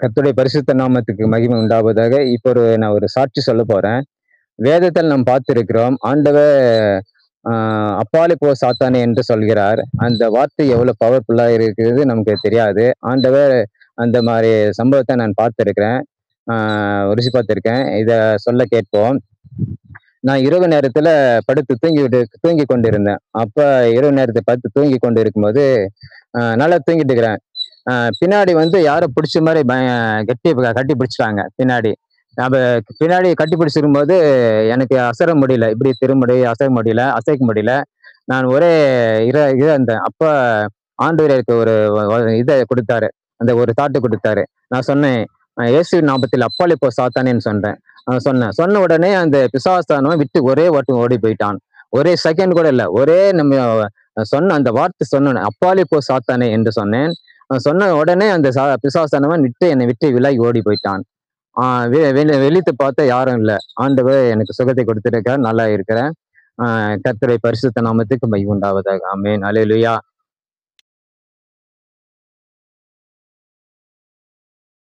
கர்த்தருடைய பரிசுத்த நாமத்துக்கு மகிமை உண்டாவதாக. இப்போ நான் ஒரு சாட்சி சொல்லப் போறேன். வேதத்தில் நாம் பார்த்திருக்கிறோம். ஆண்டவர் அப்பாலே போ சாத்தானே என்று சொல்கிறார். அந்த வார்த்தை எவ்வளவு பவர்ஃபுல்லா இருக்கிறது நமக்கு தெரியாது. ஆண்டவர் அந்த மாரி சம்பவத்த நான் பார்த்திருக்கிறேன். ஆ ருசி பார்த்திருக்கேன். இத சொல்ல கேட்போம். நான் இரவு நேரத்துல படுத்து தூங்கிக் கொண்டிருந்தேன். அப்ப இரவு நேரத்துல படுத்து தூங்கிக் கொண்டு இருக்கும்போது, நல்லா தூங்கிட்டு இருக்கிறேன். பின்னாடி வந்து யாரோ புடிச்ச மாரி கட்டி பிடிச்சுட்டாங்க பின்னாடி. அப்ப பின்னாடி கட்டி பிடிச்சிருக்கும்போது, எனக்கு அசர முடியல. இப்படி அசர முடியல, அசைக்க முடியல. நான் ஒரே இருந்தேன். அப்ப ஆண்டவர் எனக்கு ஒரு இத குடுத்தாரு. அந்த ஒரு தாட்டு குடுத்தாரு. நான் சொன்னேன், "இயேசுவின் நாமத்தில் அப்பாலே போ சாத்தானேன்னு" சொன்னேன். சொன்னேன். சொன்ன உடனே அந்த பிசாசானவன் விட்டு ஒரே ஓட்டம் ஓடி போயிட்டான். ஒரே செகண்ட் கூட இல்ல. ஒரே நம்ம சொன்ன அந்த வார்த்தை சொன்னேன். "அப்பாலே போ சாத்தானே" என்று சொன்னேன். சொன்ன உடனே அந்த பிசாசானவன் என்னை விட்டு விலகி ஓடி போயிட்டான். விழித்து பார்த்தா யாரும் இல்ல. ஆண்டவர் எனக்கு சுகத்தை கொடுத்திருக்கார். நல்லா இருக்கிறேன். கர்த்தருடைய பரிசுத்த நாமத்துக்கு மகிமை உண்டாவதாக. ஆமென். அல்லேலூயா.